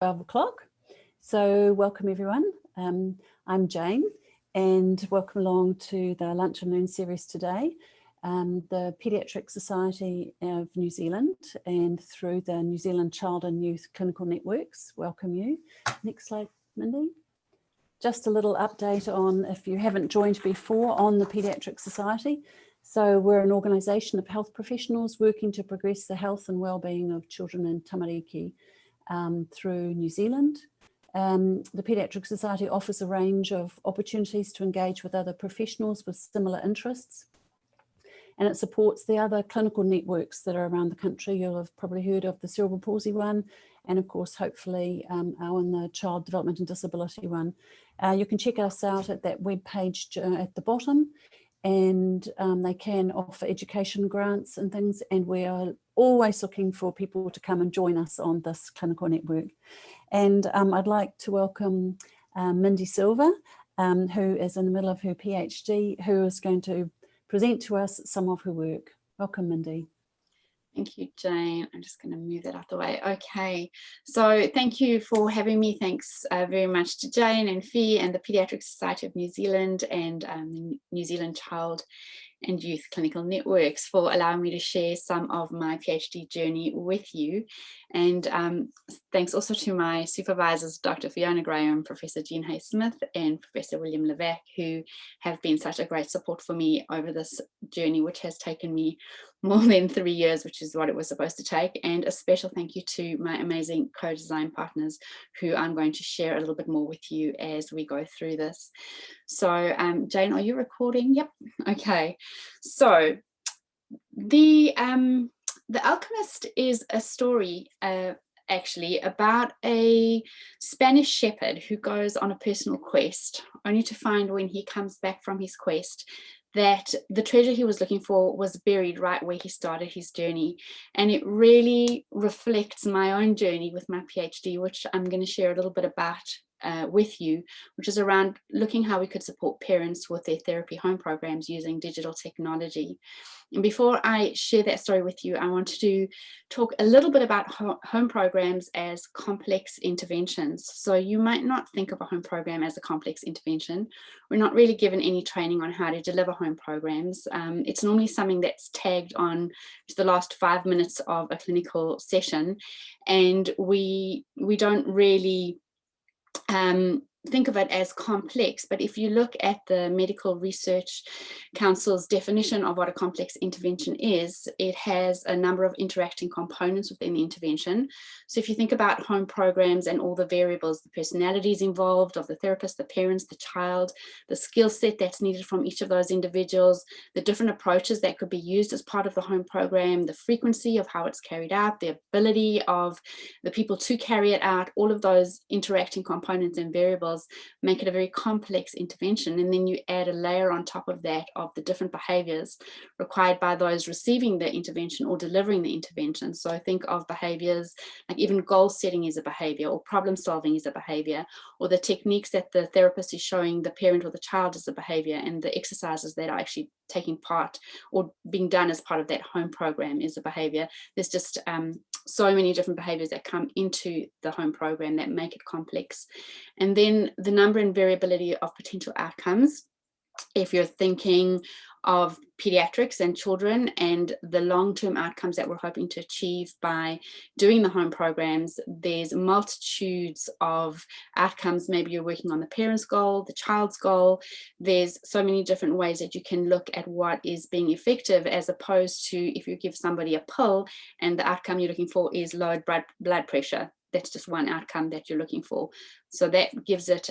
12 o'clock. So welcome everyone. I'm Jane and welcome along to the Lunch and Learn series today. The Paediatric Society of New Zealand and through the New Zealand Child and Youth Clinical Networks welcome you. Next slide, Mindy. Just a little update on, if you haven't joined before, on the Paediatric Society. So we're an organisation of health professionals working to progress the health and wellbeing of children in tamariki through New Zealand. The Paediatric Society offers a range of opportunities to engage with other professionals with similar interests, and it supports the other clinical networks that are around the country. You'll have probably heard of the cerebral palsy one, and of course hopefully our and the child development and disability one. You can check us out at that web page at the bottom, and they can offer education grants and things, and we are always looking for people to come and join us on this clinical network. And I'd like to welcome Mindy Silva, who is in the middle of her PhD, who is going to present to us some of her work. Welcome, Mindy. Thank you, Jane. I'm just going to move that out the way. Okay, so thank you for having me. Thanks very much to Jane and Fee and the Paediatric Society of New Zealand and the New Zealand Child and Youth Clinical Networks for allowing me to share some of my PhD journey with you. And thanks also to my supervisors, Dr. Fiona Graham, Professor Jean Hay-Smith and Professor William Levac, who have been such a great support for me over this journey, which has taken me more than 3 years, which is what it was supposed to take. And a special thank you to my amazing co-design partners, who I'm going to share a little bit more with you as we go through this. So Jane, are you recording? Yep. Okay. So the Alchemist is a story actually about a Spanish shepherd who goes on a personal quest, only to find when he comes back from his quest that the treasure he was looking for was buried right where he started his journey. And it really reflects my own journey with my PhD, which I'm going to share a little bit about with you, which is around looking how we could support parents with their therapy home programs using digital technology. And before I share that story with you, I wanted to talk a little bit about home programs as complex interventions. So you might not think of a home program as a complex intervention. We're not really given any training on how to deliver home programs. It's normally something that's tagged on to the last 5 minutes of a clinical session, and we don't really think of it as complex. But if you look at the Medical Research Council's definition of what a complex intervention is, it has a number of interacting components within the intervention. So if you think about home programs and all the variables, the personalities involved of the therapist, the parents, the child, the skill set that's needed from each of those individuals, the different approaches that could be used as part of the home program, the frequency of how it's carried out, the ability of the people to carry it out, all of those interacting components and variables make it a very complex intervention. And then you add a layer on top of that of the different behaviors required by those receiving the intervention or delivering the intervention. So I think of behaviors like even goal setting is a behavior, or problem solving is a behavior, or the techniques that the therapist is showing the parent or the child is a behavior, and the exercises that are actually taking part or being done as part of that home program is a behavior. There's just so many different behaviors that come into the home program that make it complex. And then the number and variability of potential outcomes. If you're thinking of pediatrics and children and the long-term outcomes that we're hoping to achieve by doing the home programs, there's multitudes of outcomes. Maybe you're working on the parent's goal, the child's goal. There's so many different ways that you can look at what is being effective, as opposed to if you give somebody a pill and the outcome you're looking for is lowered blood pressure. That's just one outcome that you're looking for. So that gives it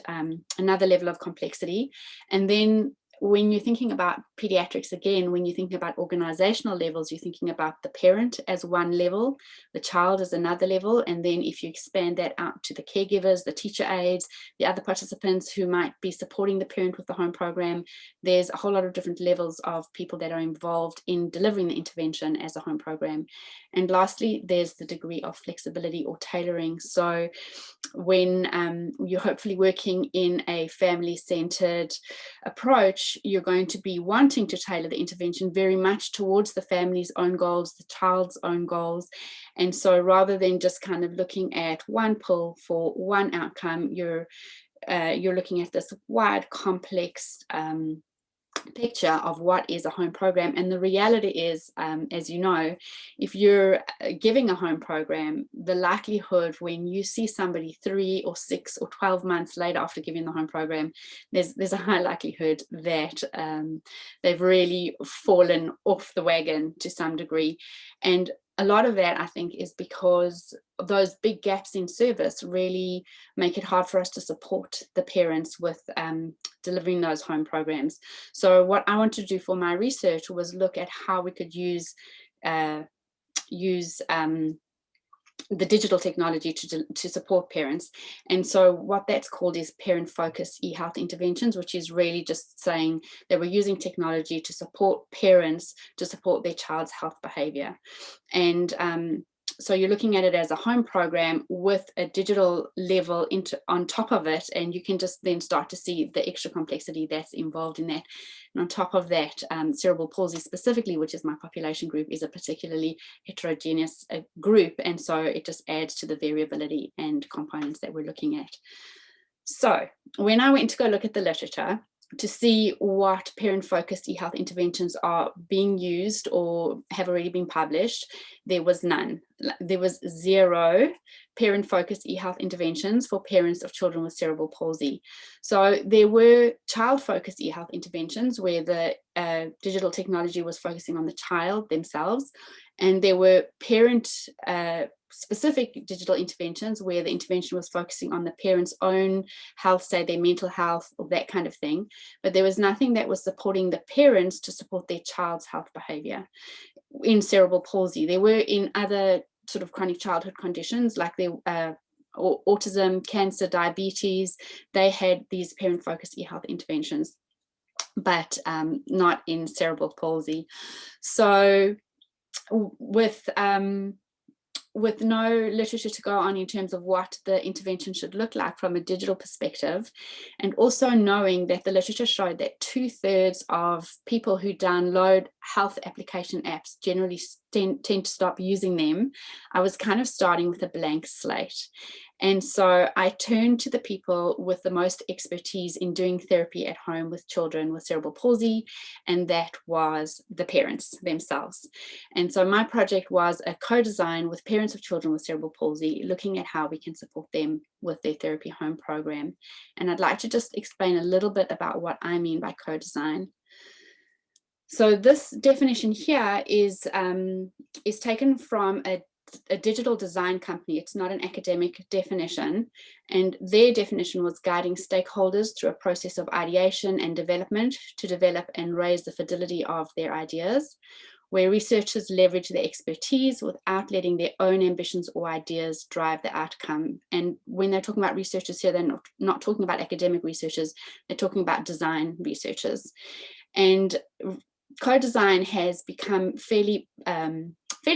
another level of complexity. And then when you're thinking about pediatrics, again, when you're thinking about organizational levels, you're thinking about the parent as one level, the child as another level. And then if you expand that out to the caregivers, the teacher aides, the other participants who might be supporting the parent with the home program, there's a whole lot of different levels of people that are involved in delivering the intervention as a home program. And lastly, there's the degree of flexibility or tailoring. So when you're hopefully working in a family-centered approach, you're going to be wanting to tailor the intervention very much towards the family's own goals, the child's own goals. And so rather than just kind of looking at one pill for one outcome, you're looking at this wide, complex picture of what is a home program. And the reality is, as you know, if you're giving a home program, the likelihood when you see somebody 3 or 6 or 12 months later after giving the home program, there's a high likelihood that they've really fallen off the wagon to some degree. And a lot of that, I think, is because those big gaps in service really make it hard for us to support the parents with delivering those home programs. So what I wanted to do for my research was look at how we could use the digital technology to support parents. And so what that's called is parent-focused e-health interventions, which is really just saying that we're using technology to support parents to support their child's health behavior. And so you're looking at it as a home program with a digital level on top of it, and you can just then start to see the extra complexity that's involved in that. And on top of that, cerebral palsy specifically, which is my population group, is a particularly heterogeneous group, and so it just adds to the variability and components that we're looking at. So when I went to go look at the literature to see what parent-focused e-health interventions are being used or have already been published, there was none. There was 0 parent-focused e-health interventions for parents of children with cerebral palsy. So there were child-focused e-health interventions where the digital technology was focusing on the child themselves, and there were parent specific digital interventions where the intervention was focusing on the parent's own health, say their mental health or that kind of thing. But there was nothing that was supporting the parents to support their child's health behavior in cerebral palsy. There were in other sort of chronic childhood conditions like autism, cancer, diabetes. They had these parent-focused e-health interventions, but not in cerebral palsy. So with no literature to go on in terms of what the intervention should look like from a digital perspective, and also knowing that the literature showed that 2/3 of people who download health application apps generally tend to stop using them, I was kind of starting with a blank slate. And so I turned to the people with the most expertise in doing therapy at home with children with cerebral palsy, and that was the parents themselves. And so my project was a co-design with parents of children with cerebral palsy, looking at how we can support them with their therapy home program. And I'd like to just explain a little bit about what I mean by co-design. So this definition here is taken from a digital design company. It's not an academic definition, and their definition was guiding stakeholders through a process of ideation and development to develop and raise the fidelity of their ideas, where researchers leverage their expertise without letting their own ambitions or ideas drive the outcome. And when they're talking about researchers here, they're not talking about academic researchers, they're talking about design researchers. And co-design has become fairly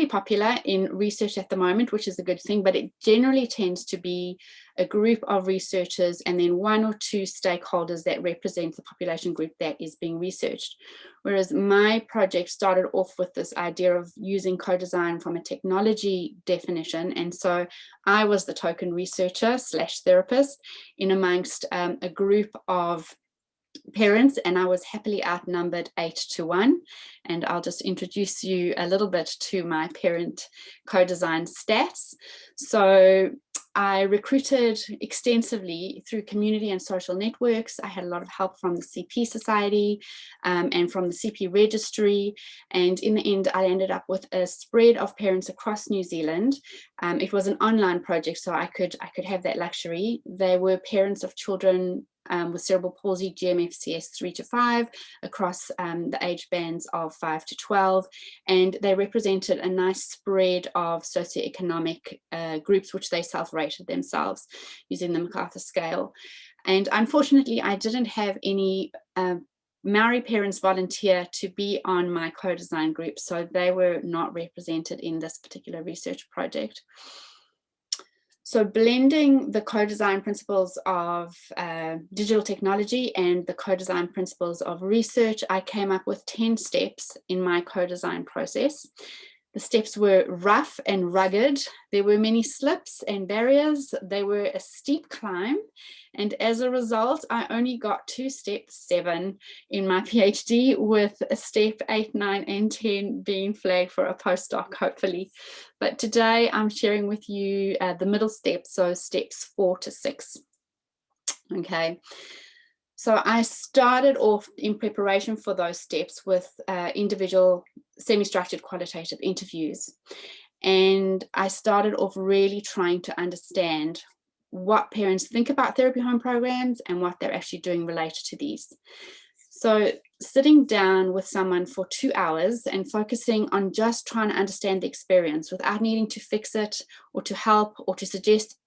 popular in research at the moment, which is a good thing, but it generally tends to be a group of researchers and then 1 or 2 stakeholders that represent the population group that is being researched. Whereas my project started off with this idea of using co-design from a technology definition. And so I was the token researcher / therapist in amongst a group of parents, and I was happily outnumbered 8-1. And I'll just introduce you a little bit to my parent co-design stats. So I recruited extensively through community and social networks. I had a lot of help from the CP Society and from the CP Registry. And in the end, I ended up with a spread of parents across New Zealand. It was an online project, so I could have that luxury. They were parents of children with cerebral palsy, GMFCS 3 to 5, across the age bands of 5 to 12, and they represented a nice spread of socioeconomic groups, which they self-rated themselves using the MacArthur scale. And unfortunately, I didn't have any Maori parents volunteer to be on my co-design group, so they were not represented in this particular research project. So blending the co-design principles of digital technology and the co-design principles of research, I came up with 10 steps in my co-design process. The steps were rough and rugged. There were many slips and barriers. They were a steep climb. And as a result, I only got to step 7 in my PhD, with a step 8, 9, and 10 being flagged for a postdoc, hopefully. But today I'm sharing with you the middle steps, so steps 4 to 6. Okay. So I started off in preparation for those steps with individual semi-structured qualitative interviews. And I started off really trying to understand what parents think about therapy home programs and what they're actually doing related to these. So sitting down with someone for 2 hours and focusing on just trying to understand the experience without needing to fix it or to help or to suggest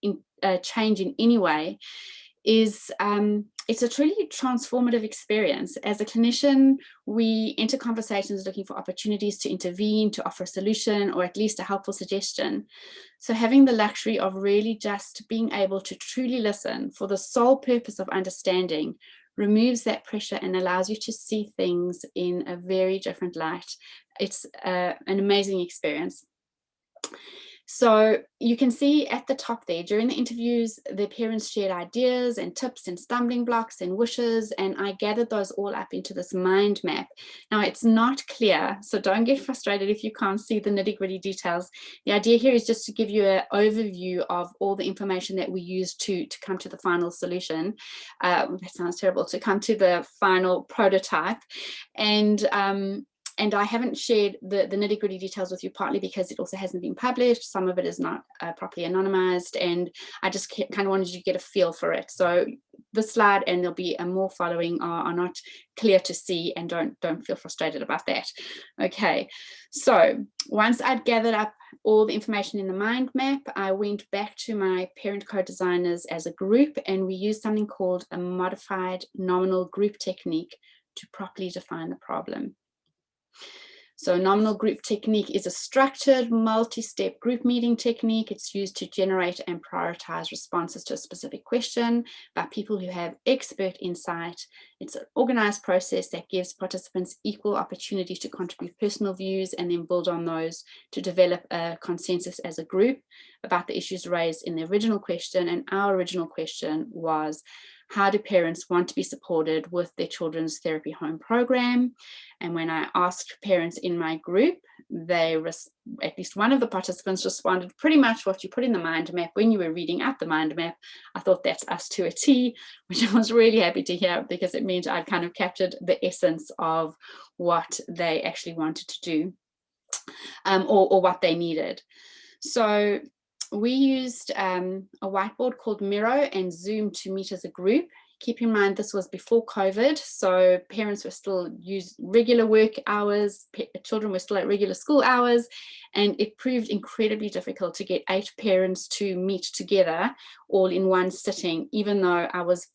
change in any way is it's a truly transformative experience. As a clinician, we enter conversations looking for opportunities to intervene, to offer a solution, or at least a helpful suggestion. So having the luxury of really just being able to truly listen for the sole purpose of understanding removes that pressure and allows you to see things in a very different light. It's an amazing experience. So you can see at the top there, during the interviews, the parents shared ideas and tips and stumbling blocks and wishes, and I gathered those all up into this mind map. Now, it's not clear, so don't get frustrated if you can't see the nitty-gritty details. The idea here is just to give you an overview of all the information that we use to come to the final solution. That sounds terrible, to come to the final prototype. And I haven't shared the nitty-gritty details with you, partly because it also hasn't been published. Some of it is not properly anonymized, and I just kind of wanted you to get a feel for it. So this slide, and there'll be more following, are not clear to see, and don't feel frustrated about that. Okay, so once I'd gathered up all the information in the mind map, I went back to my parent co-designers as a group, and we used something called a modified nominal group technique to properly define the problem. So nominal group technique is a structured multi-step group meeting technique. It's used to generate and prioritize responses to a specific question by people who have expert insight. It's an organized process that gives participants equal opportunity to contribute personal views and then build on those to develop a consensus as a group about the issues raised in the original question. And our original question was, how do parents want to be supported with their children's therapy home program? And when I asked parents in my group, at least one of the participants responded pretty much what you put in the mind map when you were reading out the mind map. I thought that's us to a T, which I was really happy to hear, because it meant I'd kind of captured the essence of what they actually wanted to do, or what they needed. So we used a whiteboard called Miro and Zoom to meet as a group. Keep in mind, this was before COVID, so parents were still using regular work hours, children were still at regular school hours, and it proved incredibly difficult to get 8 parents to meet together all in one sitting, even though I was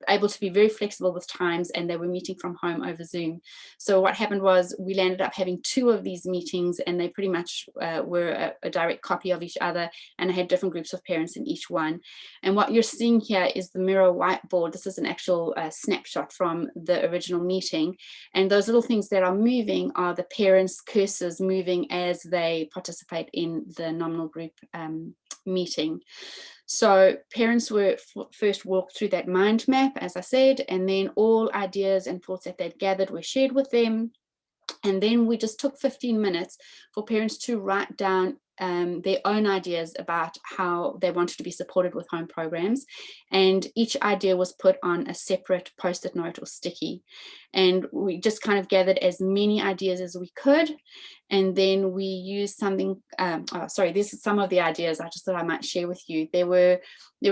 able to be very flexible with times and they were meeting from home over Zoom. So what happened was we landed up having 2 of these meetings, and they pretty much were a direct copy of each other, and I had different groups of parents in each one. And what you're seeing here is the Miro whiteboard. This is an actual snapshot from the original meeting, and those little things that are moving are the parents' cursors moving as they participate in the nominal group meeting. So parents were first walked through that mind map, as I said, and then all ideas and thoughts that they'd gathered were shared with them. And then we just took 15 minutes for parents to write down their own ideas about how they wanted to be supported with home programs. And each idea was put on a separate post-it note or sticky. And we just kind of gathered as many ideas as we could. And then we used something, this is some of the ideas I just thought I might share with you. There were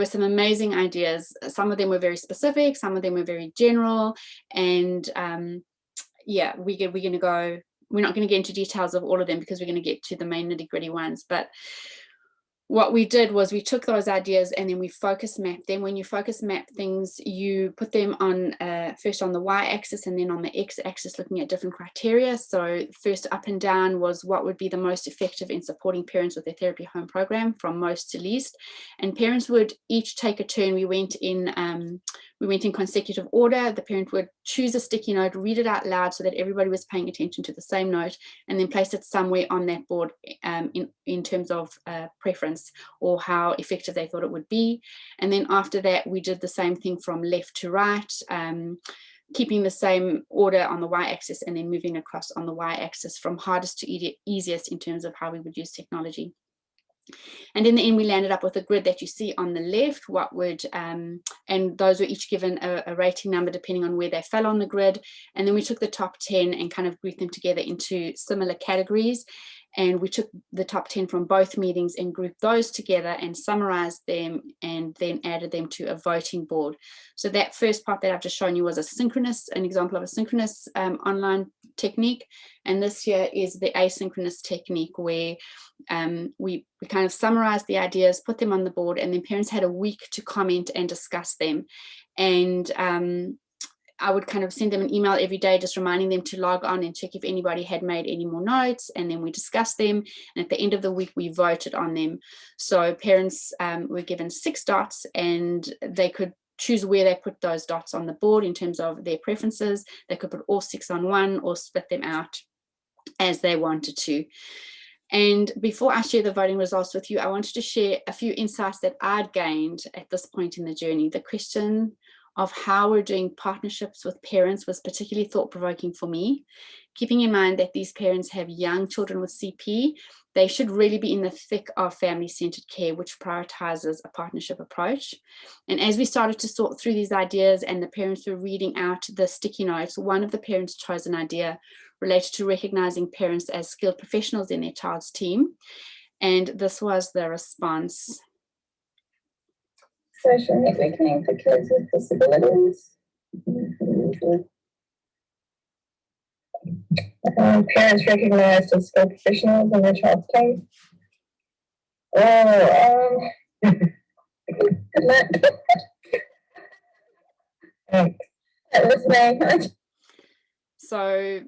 some amazing ideas. Some of them were very specific, some of them were very general. And yeah, we're not going to get into details of all of them because we're going to get to the main nitty-gritty ones. But what we did was we took those ideas and then we focus mapped them. When you focus map things, you put them on first on the y-axis and then on the x-axis, looking at different criteria. So first up and down was what would be the most effective in supporting parents with their therapy home program from most to least. And parents would each take a turn. We went in consecutive order. The parent would choose a sticky note, read it out loud so that everybody was paying attention to the same note, and then place it somewhere on that board in terms of preference or how effective they thought it would be. And then after that, we did the same thing from left to right, keeping the same order on the y-axis and then moving across on the y-axis from hardest to easiest in terms of how we would use technology. And in the end, we landed up with a grid that you see on the left, and those were each given a rating number depending on where they fell on the grid. And then we took the top 10 and kind of grouped them together into similar categories. And we took the top 10 from both meetings and grouped those together and summarized them and then added them to a voting board. So that first part that I've just shown you was an example of a synchronous online technique. And this here is the asynchronous technique where we kind of summarized the ideas, put them on the board, and then parents had a week to comment and discuss them. And I would kind of send them an email every day, just reminding them to log on and check if anybody had made any more notes. And then we discussed them. And at the end of the week, we voted on them. So parents were given 6 dots and they could choose where they put those dots on the board in terms of their preferences. They could put all 6 on one or split them out as they wanted to. And before I share the voting results with you, I wanted to share a few insights that I'd gained at this point in the journey. The question of how we're doing partnerships with parents was particularly thought-provoking for me. Keeping in mind that these parents have young children with CP, they should really be in the thick of family-centered care, which prioritizes a partnership approach. And as we started to sort through these ideas and the parents were reading out the sticky notes, one of the parents chose an idea related to recognizing parents as skilled professionals in their child's team. And this was the response. Social networking for kids with disabilities. Parents recognized as skilled professionals in their child's team. Good luck. Thanks. That was me. So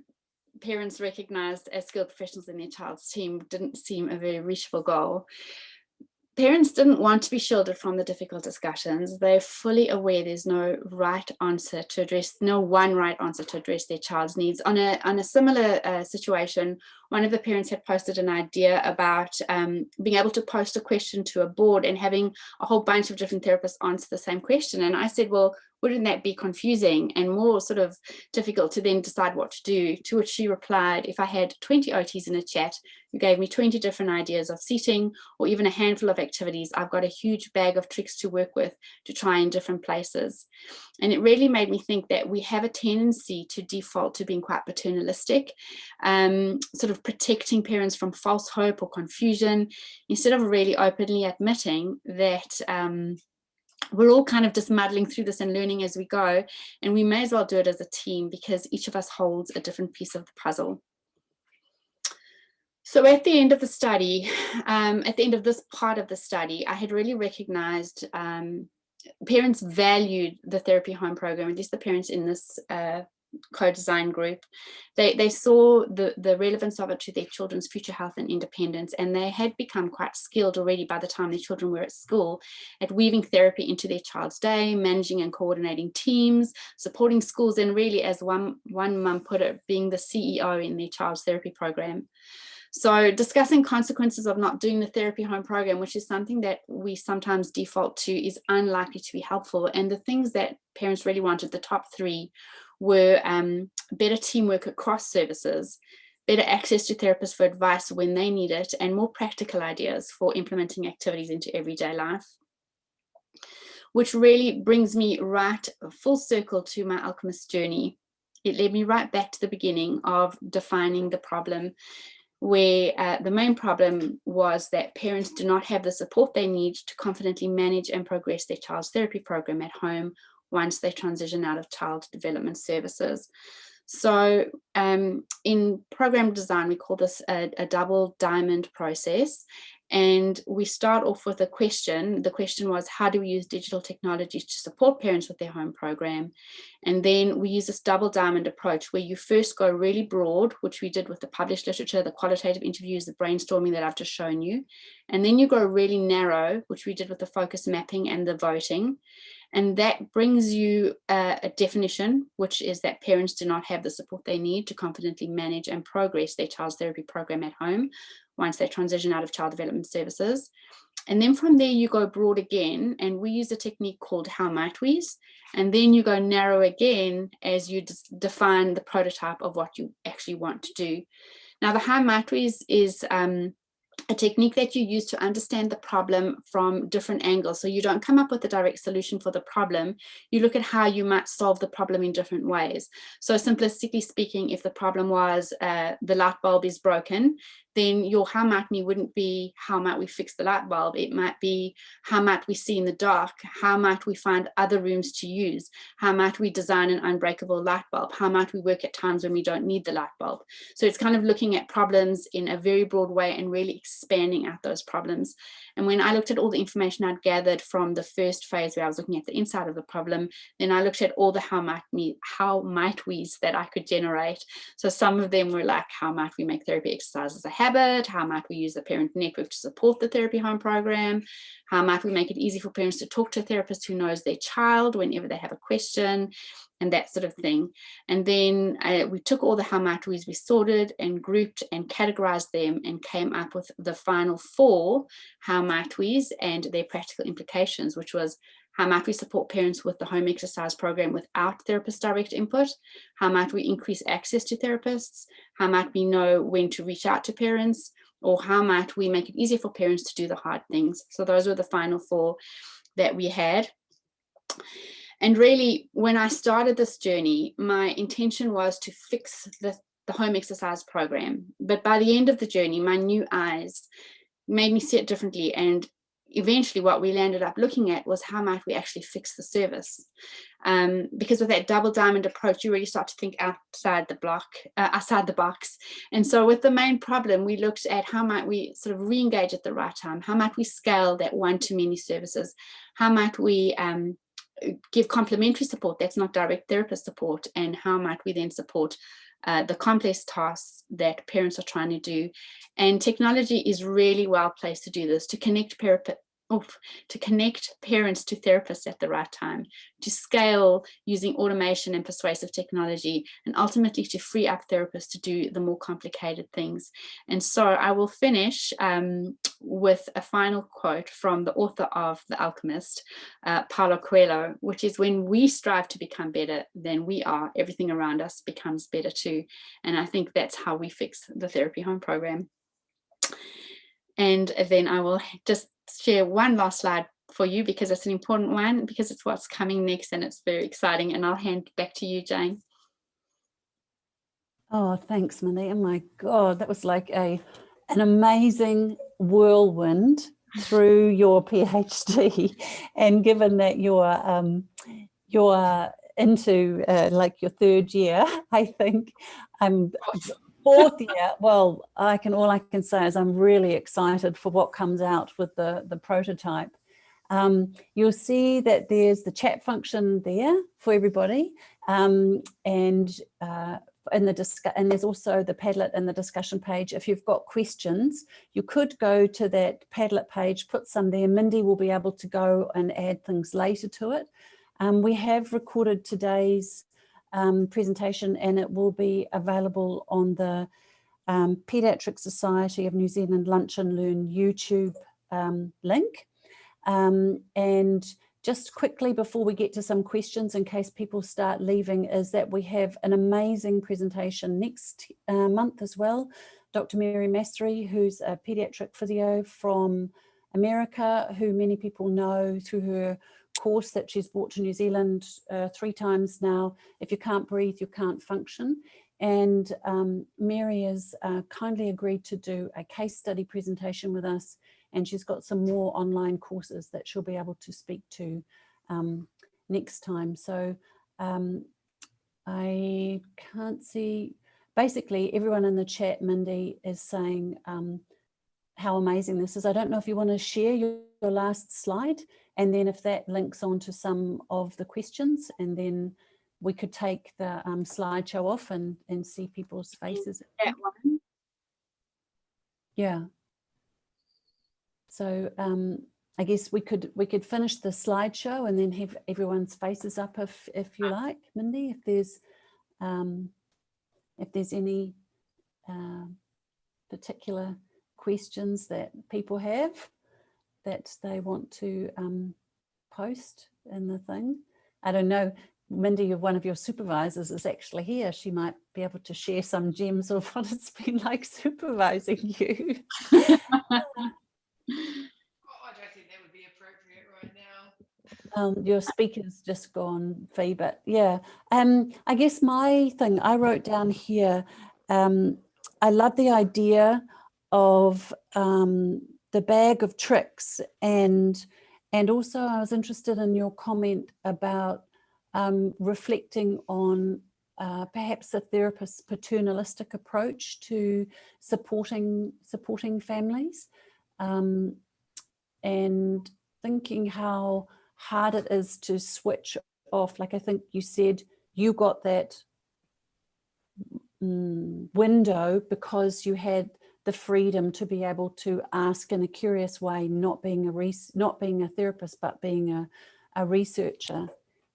parents recognized as skilled professionals in their child's team didn't seem a very reachable goal. Parents didn't want to be shielded from the difficult discussions. They're fully aware there's no one right answer to address their child's needs. On a similar situation, one of the parents had posted an idea about being able to post a question to a board and having a whole bunch of different therapists answer the same question. And I said, well, wouldn't that be confusing and more sort of difficult to then decide what to do? To which she replied, if I had 20 OTs in a chat who gave me 20 different ideas of seating or even a handful of activities, I've got a huge bag of tricks to work with to try in different places. And it really made me think that we have a tendency to default to being quite paternalistic, sort of protecting parents from false hope or confusion, instead of really openly admitting that we're all kind of just muddling through this and learning as we go, and we may as well do it as a team because each of us holds a different piece of the puzzle. So at the end of the study, at the end of this part of the study, I had really recognized parents valued the therapy home program, at least the parents in this co-design group. They saw the relevance of it to their children's future health and independence, and they had become quite skilled already by the time their children were at school at weaving therapy into their child's day, managing and coordinating teams, supporting schools, and really, as one mum put it, being the CEO in their child's therapy program. So discussing consequences of not doing the therapy home program, which is something that we sometimes default to, is unlikely to be helpful. And the things that parents really wanted, the top 3, were better teamwork across services, better access to therapists for advice when they need it, and more practical ideas for implementing activities into everyday life. Which really brings me right full circle to my alchemist journey. It led me right back to the beginning of defining the problem, where the main problem was that parents do not have the support they need to confidently manage and progress their child's therapy program at home once they transition out of child development services. So in program design, we call this a double diamond process. And we start off with a question. The question was, how do we use digital technologies to support parents with their home program? And then we use this double diamond approach where you first go really broad, which we did with the published literature, the qualitative interviews, the brainstorming that I've just shown you. And then you go really narrow, which we did with the focus mapping and the voting. And that brings you a definition, which is that parents do not have the support they need to confidently manage and progress their child's therapy program at home once they transition out of child development services. And then from there you go broad again, and we use a technique called how might we's, and then you go narrow again as you define the prototype of what you actually want to do. Now the how might we's is a technique that you use to understand the problem from different angles. So you don't come up with a direct solution for the problem. You look at how you might solve the problem in different ways. So simplistically speaking, if the problem was the light bulb is broken, then your how might me wouldn't be how might we fix the light bulb. It might be how might we see in the dark, how might we find other rooms to use, how might we design an unbreakable light bulb, how might we work at times when we don't need the light bulb. So it's kind of looking at problems in a very broad way and really expanding out those problems. And when I looked at all the information I'd gathered from the first phase where I was looking at the inside of the problem, then I looked at all the how might we's that I could generate. So some of them were like, how might we make therapy exercises a habit? How might we use the parent network to support the therapy home program? How might we make it easy for parents to talk to a therapist who knows their child whenever they have a question? And that sort of thing. And then we took all the how might we's, we sorted and grouped and categorized them and came up with the final 4 how might we's and their practical implications, which was how might we support parents with the home exercise program without therapist direct input? How might we increase access to therapists? How might we know when to reach out to parents? Or how might we make it easier for parents to do the hard things? So those were the final 4 that we had. And really, when I started this journey, my intention was to fix the home exercise program. But by the end of the journey, my new eyes made me see it differently. And eventually what we landed up looking at was how might we actually fix the service? Because with that double diamond approach, you really start to think outside the box. And so with the main problem, we looked at how might we sort of re-engage at the right time? How might we scale that one-to-many services? How might we give complementary support that's not direct therapist support, and how might we then support the complex tasks that parents are trying to do? And technology is really well placed to do this, to connect parents to therapists at the right time, to scale using automation and persuasive technology, and ultimately to free up therapists to do the more complicated things. And so I will finish with a final quote from the author of The Alchemist, Paulo Coelho, which is, when we strive to become better than we are, everything around us becomes better too. And I think that's how we fix the therapy home program. And then I will just share one last slide for you, because it's an important one, because it's what's coming next and it's very exciting. And I'll hand back to you, Jane. Oh, thanks, Mindy. Oh my God, that was like an amazing whirlwind through your PhD. And given that you're into like your 3rd year, I think I'm 4th year. Well, all I can say is I'm really excited for what comes out with the prototype. You'll see that there's the chat function there for everybody, and there's also the Padlet and the discussion page. If you've got questions, you could go to that Padlet page, put some there. Mindy will be able to go and add things later to it. We have recorded today's presentation, and it will be available on the Pediatric Society of New Zealand Lunch and Learn YouTube link. And just quickly before we get to some questions, in case people start leaving, is that we have an amazing presentation next month as well. Dr. Mary Massery, who's a pediatric physio from America, who many people know through her course that she's brought to New Zealand 3 times now. If you can't breathe, you can't function. And Mary has kindly agreed to do a case study presentation with us, and she's got some more online courses that she'll be able to speak to next time. So I can't see, basically everyone in the chat, Mindy, is saying how amazing this is. I don't know if you want to share your last slide, and then if that links onto some of the questions, and then we could take the slideshow off and see people's faces. That one. Yeah. So I guess we could finish the slideshow and then have everyone's faces up if you like, Mindy, if there's any particular questions that people have that they want to post in the thing. I don't know, Mindy, one of your supervisors is actually here. She might be able to share some gems of what it's been like supervising you. I don't think that would be appropriate right now. Your speaker's just gone, Fee, but yeah. I guess my thing, I wrote down here, I love the idea of the bag of tricks, and also I was interested in your comment about reflecting on perhaps a therapist's paternalistic approach to supporting families, and thinking how hard it is to switch off. Like I think you said, you got that window because you had the freedom to be able to ask in a curious way, not being a therapist, but being a researcher.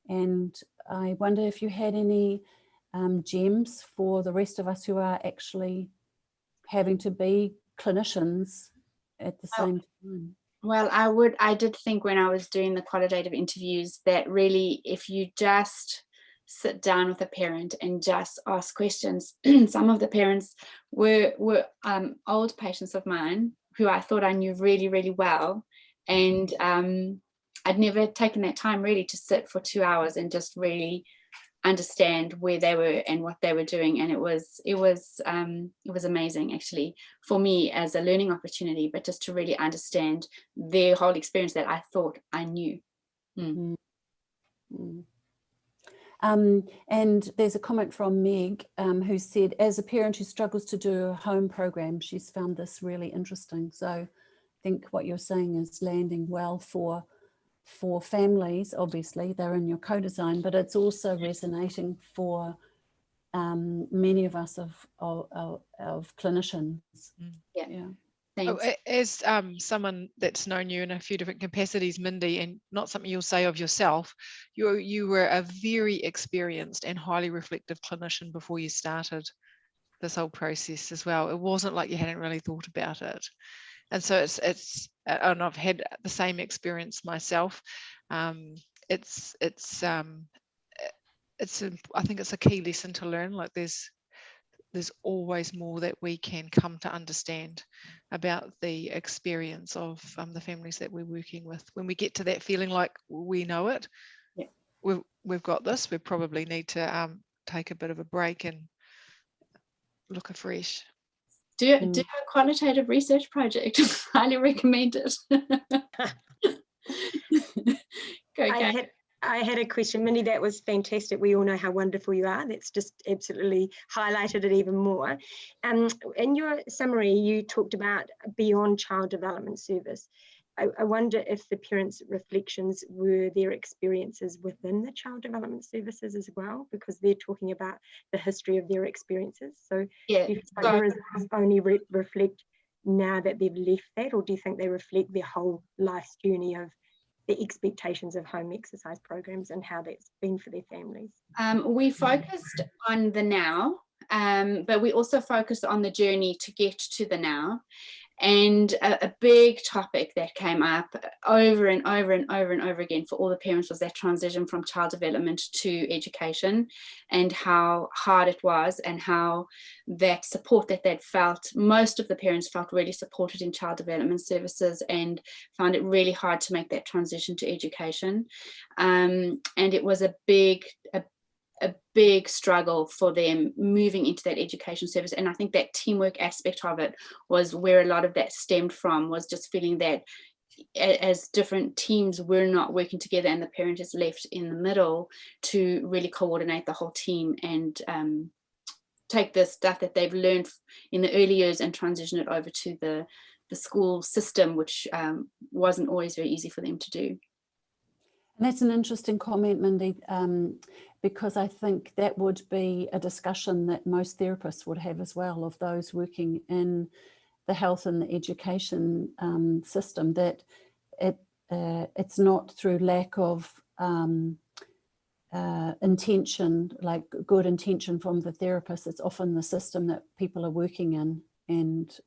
And I wonder if you had any gems for the rest of us who are actually having to be clinicians at the same time. Well, I did think when I was doing the qualitative interviews that really, if you just sit down with a parent and just ask questions, some of the parents were old patients of mine who I thought I knew really, really well. And I'd never taken that time really to sit for 2 hours and just really understand where they were and what they were doing, and it was amazing actually for me as a learning opportunity, but just to really understand their whole experience that I thought I knew. And there's a comment from Meg who said, as a parent who struggles to do a home program, she's found this really interesting. So I think what you're saying is landing well for families. Obviously they're in your co-design, but it's also resonating for many of us of clinicians. Yeah. Oh, as someone that's known you in a few different capacities, Mindy, and not something you'll say of yourself, you were a very experienced and highly reflective clinician before you started this whole process as well. It wasn't like you hadn't really thought about it. And so it's and I've had the same experience myself. I think it's a key lesson to learn. Like there's always more that we can come to understand about the experience of the families that we're working with. When we get to that feeling like we know it, we've got this, we probably need to take a bit of a break and look afresh. Do a qualitative research project. Highly recommend it. I had a question, Mindy. That was fantastic. We all know how wonderful you are. That's just absolutely highlighted it even more. In your summary, you talked about beyond child development service. I wonder if the parents' reflections were their experiences within the child development services as well, because they're talking about the history of their experiences. So yeah, do you think there is only reflect now that they've left that, or do you think they reflect their whole life's journey of the expectations of home exercise programs and how that's been for their families? We focused on the now, but we also focused on the journey to get to the now. And a big topic that came up over and over and over and over again for all the parents was that transition from child development to education, and how hard it was, and how that support that they'd felt, most of the parents felt really supported in child development services and found it really hard to make that transition to education. And it was a big struggle for them moving into that education service. And I think that teamwork aspect of it was where a lot of that stemmed from, was just feeling that as different teams we're not working together, and the parent is left in the middle to really coordinate the whole team and take the stuff that they've learned in the early years and transition it over to the the school system, which wasn't always very easy for them to do. And that's an interesting comment, Mindy, because I think that would be a discussion that most therapists would have as well, of those working in the health and the education system, that it's not through lack of intention, like good intention from the therapist. It's often the system that people are working in. And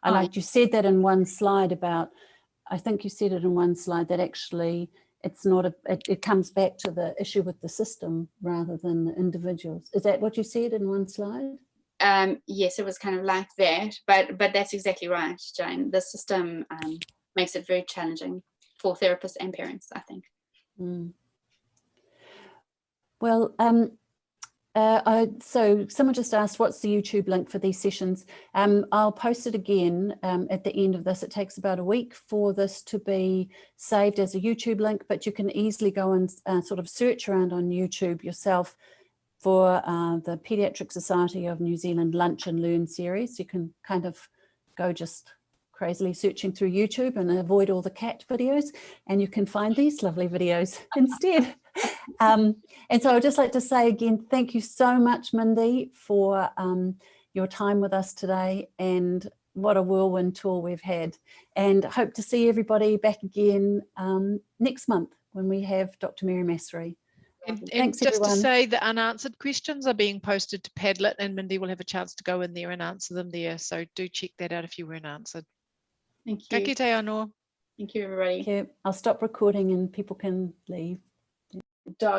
I liked you said that in one slide about, I think you said it in one slide, that actually it's not it comes back to the issue with the system rather than the individuals. Is that what you said in one slide? Yes, it was kind of like that, but that's exactly right, Jane. The system makes it very challenging for therapists and parents, I think. Mm. Well, so someone just asked, what's the YouTube link for these sessions? I'll post it again at the end of this. It takes about a week for this to be saved as a YouTube link, but you can easily go and sort of search around on YouTube yourself for the Paediatric Society of New Zealand Lunch and Learn series. You can kind of go just crazily searching through YouTube and avoid all the cat videos, and you can find these lovely videos instead. And so I'd just like to say again, thank you so much, Mindy, for your time with us today, and what a whirlwind tour we've had, and hope to see everybody back again next month when we have Dr. Mary Massery. And Thanks, just everyone. to say, the unanswered questions are being posted to Padlet, and Mindy will have a chance to go in there and answer them there. So do check that out if you weren't answered. Thank you. Ka kite anō. Thank you, everybody. Okay, I'll stop recording and people can leave.